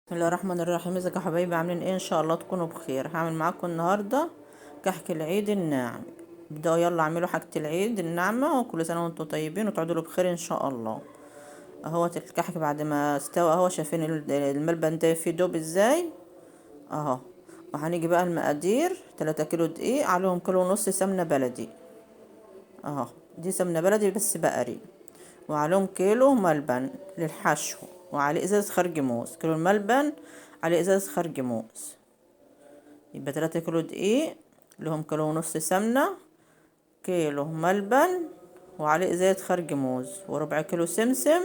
بسم الله الرحمن الرحيم. ازيكم يا حبايبي؟ عاملين ايه؟ ان شاء الله تكونوا بخير. هعمل معاكم النهارده كحك العيد الناعم. ابدأوا يلا اعملوا حاجة العيد الناعمة، وكل سنة وانتم طيبين وتعودوا له بخير ان شاء الله. اهوت الكحك بعد ما استوى اهو. شايفين الملبن ده فيه دوب ازاي اهو. وهنيجي بقى المقادير: 3 كيلو دقيق، عليهم كيلو ونص سمنة بلدي اهو. دي سمنة بلدي بس بقري. وعليهم كيلو ملبن للحشو، وعليه ازازة خرج موز. كيلو الملبن عليه ازازة خرج موز. يبقى 3 كيلو دقيق، لهم كيلو ونص سمنة، كيلو ملبن، وعليه ازازة خرج موز، وربع كيلو سمسم.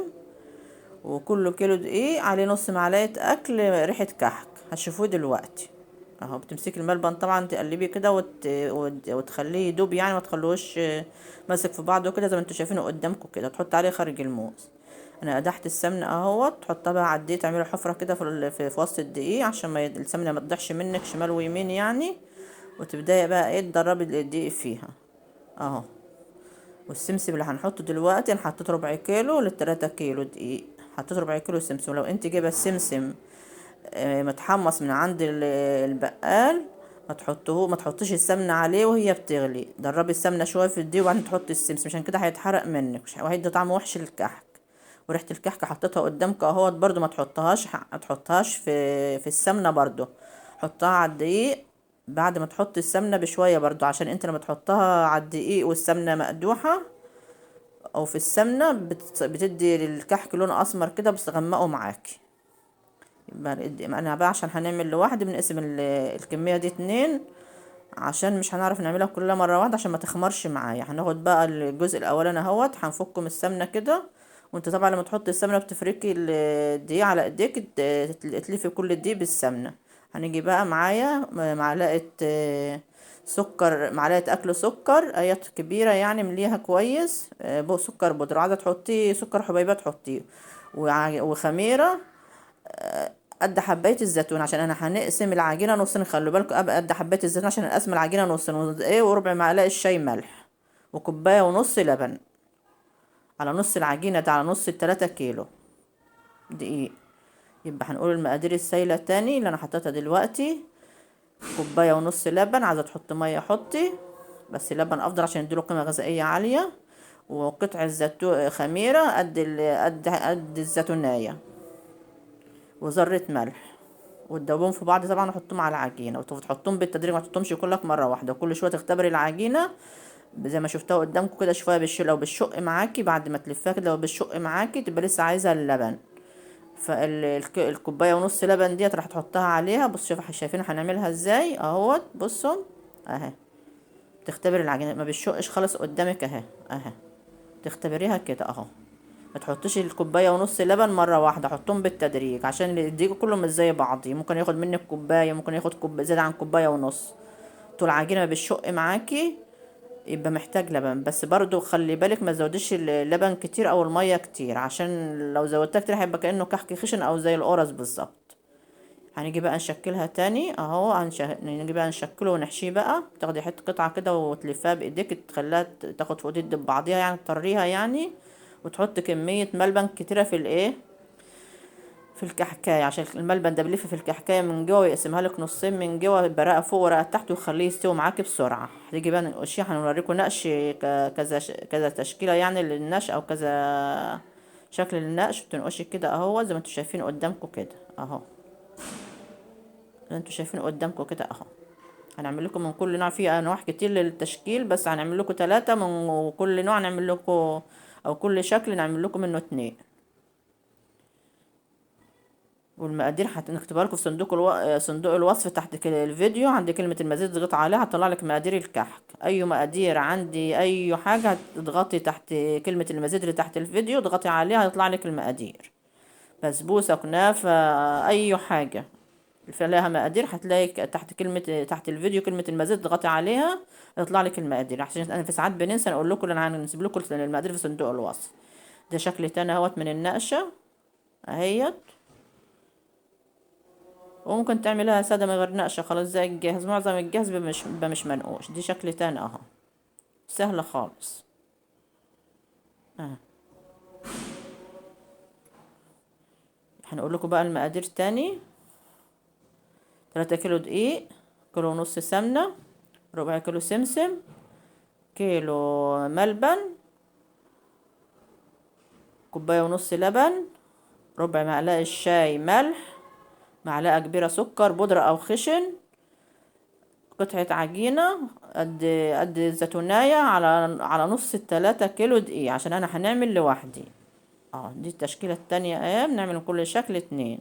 وكل كيلو دقيق عليه نص معلقة اكل ريحة كحك. هتشوفوه دلوقتي اهو. بتمسكي الملبن طبعا تقلبيه كده وتخليه يدوب، يعني ما تخلوش ماسك في بعضه كده زي ما انتوا شايفينه قدامكم كده. تحط عليه خرج الموز. انا قدحت السمنه اهوت. تحطها بقى على الدقيق، تعملي حفره كده في وسط الدقيق عشان ما السمنه ما تضيعش منك شمال ويمين يعني. وتبداي بقى ايه تدربي الدقيق فيها اهو. والسمسم اللي هنحطه دلوقتي انا حطيت ربع كيلو ل3 كيلو دقيق. حطيت ربع كيلو سمسم. لو انت جايبه السمسم متحمص من عند البقال، ما تحطيش السمنه عليه وهي بتغلي. دربي السمنه شويه في الدقيق وبعدين تحطي السمسم، عشان كده هيتحرق منك وهيدي طعم وحش للكحك. وريحه الكحك حطيتها قدامك اهوت. برضو ما تحطهاش في السمنه برضو. حطها على الدقيق بعد ما تحطي السمنه بشويه برضو، عشان انت لما تحطها على الدقيق والسمنه مقدوحه او في السمنه بتدي للكحك لون اسمر كده، بس غمقه معاكي. انا بقى عشان هنعمل لوحدي بنقسم الكميه دي 2، عشان مش هنعرف نعملها كلها مره واحده عشان ما تخمرش معايا. هناخد بقى الجزء الاولاني اهوت، هنفكه من السمنه كده. وانت طبعا لما تحطي السمنه بتفركي الدقيق على ايديك، تلفي كل الدقيق بالسمنه. هنيجي بقى معايا معلقه سكر، معلقه اكل سكر ايات كبيره يعني، مليها كويس. بق سكر بودره. عايزه تحطيه سكر حبيبات حطيه. وخميره قد حبايه الزيتون، عشان انا هنقسم العجينه نصين. خلوا بالكم ابقى قد حبايه الزيتون عشان نقسم العجينه نصين. وربع معلقه شاي ملح. وكوبايه ونص لبن على نص العجينه ده، على نص ال3 كيلو دقيق. يبقى هنقول المقادير السايله تاني اللي انا حطيتها دلوقتي: كوبايه ونص لبن. عايزه تحطي ميه حطي، بس لبن افضل عشان يديله قيمه غذائيه عاليه. وقطع الزيتون خميره قد الزيتونيه. وذره ملح. وتدوبهم في بعض طبعا، وحطهم على العجينه وتحطهم بالتدريج، ما تحطهمش كلك مره واحده. كل شويه تختبري العجينه زي ما شفتها قدامكم كده، شويه لو بالشق معاكي بعد ما تلفها كده، لو بالشق معاكي تبقى لسه عايزه اللبن. فالكوبايه ونص لبن ديت راح تحطها عليها. بص شايفين هنعملها ازاي اهوت. بصوا اهي. تختبري العجينه ما بالشقش خالص قدامك اهي اهي. تختبريها كده اهو. ما تحطيش الكوبايه ونص لبن مره واحده، حطهم بالتدريج عشان الدقيق كله مش زي بعضيه. ممكن ياخد منك كوبايه، ممكن ياخد زيادة عن كوبايه ونص. طول العجينه بالشق معاكي يبقى محتاج لبن. بس برضو خلي بالك ما تزوديش اللبن كتير او الميه كتير، عشان لو زودتها كتير هيبقى كانه كحك خشن او زي القرص بالظبط. هنيجي بقى نشكلها تاني اهو. نيجي بقى نشكله ونحشيه بقى. تاخدي حته قطعه كده وتلفها بايديك، تخليها تاخد في ايدك ببعضيها يعني، تطريها يعني. وتحط كميه ملبن كتيره في الايه، في الكحكايه، عشان الملبن ده بيلف في الكحكايه من جوه ويقسمها لك نصين من جوه، برقه فوق ورقه تحت، ويخليه يستوي معاكي بسرعه. هتيجي بقى نقشيه. هنوريكم نقش كذا كذا تشكيله يعني للنقش، او كذا شكل للنقش. بتنقشي كده اهو زي ما انتوا شايفين قدامكم كده اهو. زي ما انتوا شايفين قدامكم كده اهو. هنعمل لكم من كل نوع، فيه انواع كتير للتشكيل، بس هنعمل لكم 3 من كل نوع. نعمل لكم او كل شكل نعمل لكم منه 2. والمقادير هنكتبها لكم في صندوق الوصف تحت الفيديو. عند كلمة المزيد اضغطي عليها هتطلع لك مقادير الكحك. اي مقادير عندي اي حاجة هتضغطي تحت كلمة المزيد اللي تحت الفيديو، اضغطي عليها هيطلع لك المقادير. بسبوسة، كنافة، اي حاجة فيها مقادير هتلاقي تحت الفيديو كلمة المزيد، اضغطي عليها يطلع لك المقادير. عشان انا في ساعات بننسى نقول لكم، انا هنسيب لكم المقادير في صندوق الوصف. ده شكل تاني اهوت من النقشة اهيت. وممكن تعملها سادة من غير نقشة خلاص زي الجاهز. معظم الجاهز بيبقى مش منقوش. دي شكل تاني اهو، سهلة خالص. اه. هنقول لكم بقى المقادير تاني. 3 كيلو دقيق، كيلو ونص سمنة، ربع كيلو سمسم، كيلو ملبن، كوباية ونص لبن، ربع معلقة شاي ملح، معلقة كبيرة سكر بودرة أو خشن، قطعة عجينة قد الزيتونية على نص ال3 كيلو دقيق، عشان أنا هنعمل لوحدي. دي التشكيلة التانية بنعمل من كل شكل 2،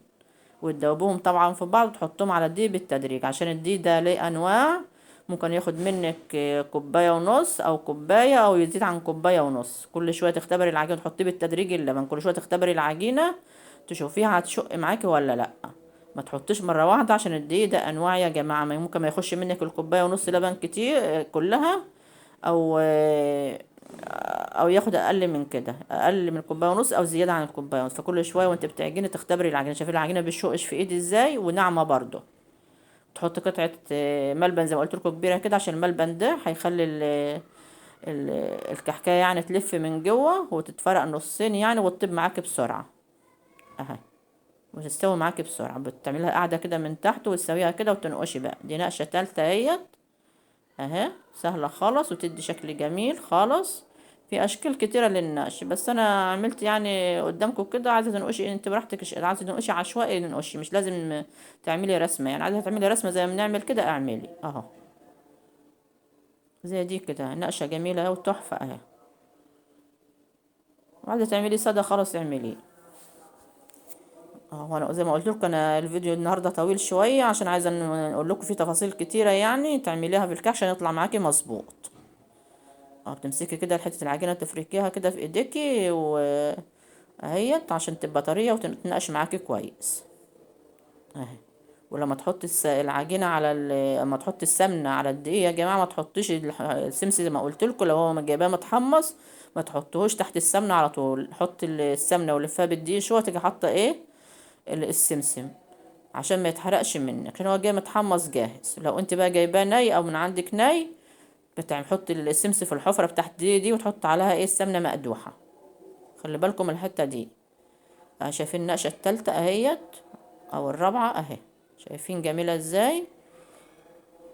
وتدوبوهم طبعا في بعض وتحطهم على الدقيق بالتدريج، عشان الدقيق ده ليه أنواع، ممكن ياخد منك كوباية ونص أو كوباية أو يزيد عن كوباية ونص. كل شوية تختبري العجينة تحطيه بالتدريج اللبن، كل شوية تختبري العجينة تشوفيها هتشق معاكي ولا لأ. ما تحطيش مرة واحدة، عشان الدقيق ده أنواع يا جماعة، ممكن ما يخش منك الكوباية ونص لبن كتير كلها، أو او ياخد اقل من كده، اقل من كوبايه ونص او زياده عن الكوبايه ونص. فكل شويه وانت بتعجني تختبري العجينه، شايفين العجينه بتشقش في ايدي ازاي وناعمه برضو. تحط قطعه ملبن زي ما قلت لكم كبيره كده، عشان الملبن ده هيخلي ال الكحكايه يعني تلف من جوه وتتفرق نصين يعني، وتطيب معاكي بسرعه اهي، وتستوي معاكي بسرعه. بتعملها قاعده كده من تحت وتسويها كده وتنقشي بقى. دي نقشه تالته اهيت اهي، سهله خالص وتدي شكل جميل خالص. في اشكال كتيره للنقش، بس انا عملت يعني قدامكم كده. عايزه تنقشي انت براحتك، عايزه تنقشي عشوائي نقشي، مش لازم تعملي رسمه يعني. عايزه تعملي رسمه زي ما بنعمل كده اعملي اهو، زي دي كده نقشه جميله اهي وتحفه اهي. وعايزه تعملي ساده خلاص اعمليه اهو. وانا زي ما قلت لكم، انا الفيديو النهارده طويل شويه، عشان عايزه اقول لكم فيه تفاصيل كتيره يعني تعمليها بالكحك عشان يطلع معاكي مظبوط. بتمسكي كده حته العجينه تفركيها كده في ايديكي اهيت، عشان تبقى طريه وتنقش معاكي كويس اهي. ولما تحطي العجينه على لما تحطي السمنه على الدقيق يا جماعه، ما تحطيش السمسم زي ما قلت لكم، لو هو جايباه متحمص ما تحطوهوش تحت السمنه على طول. حطي السمنه ولفها بالدقيق شويه، تيجي حاطه السمسم عشان ما يتحرقش منك، عشان هو جاي متحمص جاهز. لو انت بقى جايباه ني او من عندك ني، حطي السمسم في الحفره بتاعت دي وتحط عليها السمنه مقدوحه. خلي بالكم الحته دي شايفين النقشه التالتة اهيت او الرابعه اهي، شايفين جميله ازاي؟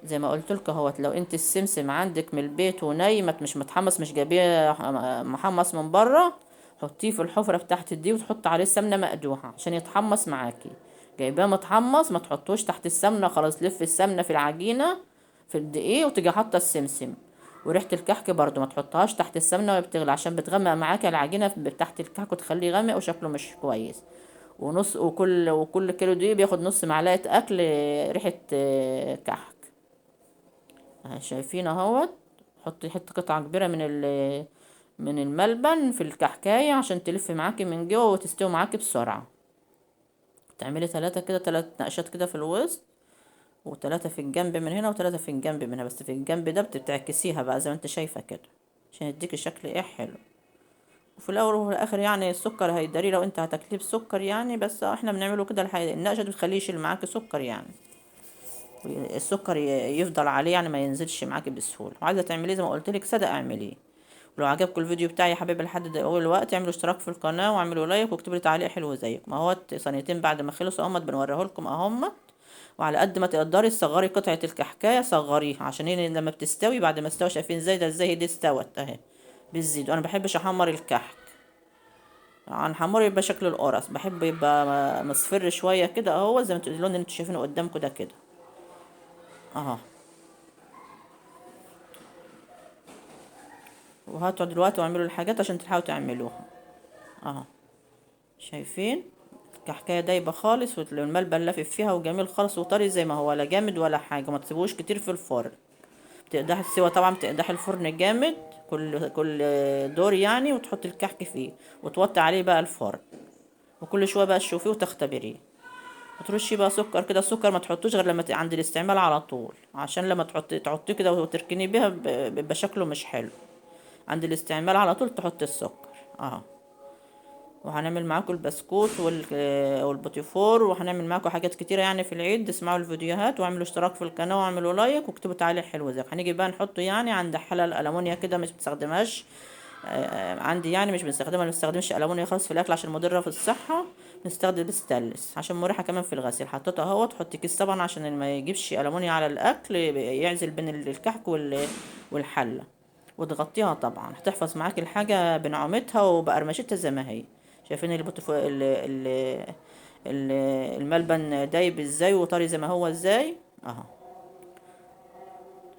زي ما قلت لكم اهوت، لو انت السمسم عندك من البيت وني مش متحمص، مش جايبيه محمص من بره، حطيه في الحفره بتاعت دي وتحط عليه السمنه مقدوحه عشان يتحمص معاكي. جايباه متحمص ما تحطوش تحت السمنه خلاص، لف السمنه في العجينه في الدقيق وتيجي حاطه السمسم. وريحه الكحك برضو ما تحطهاش تحت السمنه وهي بتغلي، عشان بتغمق معاكي العجينه تحت الكحك وتخليه غامق وشكله مش كويس. ونص وكل كيلو دقيق بياخد نص معلقه اكل ريحه كحك شايفين اهوت. حطي حته قطعه كبيره من الملبن في الكحكايه عشان تلف معاكي من جوه وتستوي معاكي بسرعه. تعملي 3 كده، 3 نقشات كده في الوسط، و3 في الجنب من هنا و3 في الجنب من هنا، بس في الجنب ده بتعكسيها بقى زي ما انت شايفه كده عشان يديكي شكل حلو. وفي الاول وفي الاخر يعني السكر هيداري لو انت هتاكليه بسكر يعني، بس احنا بنعمله كده النقشه دي بتخليه يشيل معاكي سكر يعني، السكر يفضل عليه يعني ما ينزلش معاكي بسهوله. وعايزه تعمليه زي ما قلت لك ساده اعمليه. ولو عجبكم الفيديو بتاعي يا حبايبي لحد اول وقت، اعملوا اشتراك في القناه واعملوا لايك واكتبوا لي تعليق حلو زيك. ما هو ثانيتين بعد ما خلصوا اهمت بنوريه لكم اهمت. وعلى قد ما تقدري تصغري قطعه الكحكايه صغريها، عشان لما بتستوي بعد ما استوى شايفين ازاي ده ازاي دي استوت اهي بالزيت. وانا بحبش احمر الكحك، هنحمره يبقى شكل القرص، بحب يبقى مصفر شويه كده اهو زي ما اللون اللي انتوا شايفينه قدامكم ده كده اهو. وهاتوا دلوقتي واعملوا الحاجات عشان تلحقوا تعملوها اهو. شايفين الكحكايه دايبه خالص والملبن لافف فيها وجميل خالص وطري زي ما هو، لا جامد ولا حاجه. ما تسيبوش كتير في الفرن، بتقدحي السوا طبعا، بتقدحي الفرن جامد كل دور يعني، وتحطي الكحك فيه وتوطي عليه بقى الفرن. وكل شويه بقى تشوفيه وتختبريه. وترشي بقى سكر كده. السكر ما تحطوش غير لما عند الاستعمال على طول، عشان لما تحطيه كده وتركني بيها بيبقى شكله مش حلو. عند الاستعمال على طول تحطي السكر اهو. وهنعمل معاكم البسكوت والبوتيفور، وهنعمل معاكم حاجات كتيره يعني في العيد. اسمعوا الفيديوهات واعملوا اشتراك في القناه واعملوا لايك واكتبوا تعليق حلو زيك. هنيجي بقى نحطه يعني عند حله الالمونيا كده، مش بتستخدمهاش عندي يعني مش بنستخدمها، ما بنستخدمش الالمونيا خالص في الاكل عشان مضره في الصحه. نستخدم ستانلس عشان مريحة كمان في الغسيل. حطيتها اهو. تحط كيس طبعا عشان ما يجيبش ألمونيا على الأكل، يعزل بين الكحك والحلة. وتغطيها طبعا، هتحفظ معاك الحاجة بنعومتها وبقرمشتها زي ما هي. شايفين ال- الملبن دايب ازاي وطري زي ما هو ازاي اهو.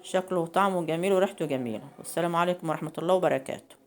شكله وطعمه جميل وريحته جميلة. والسلام عليكم ورحمة الله وبركاته.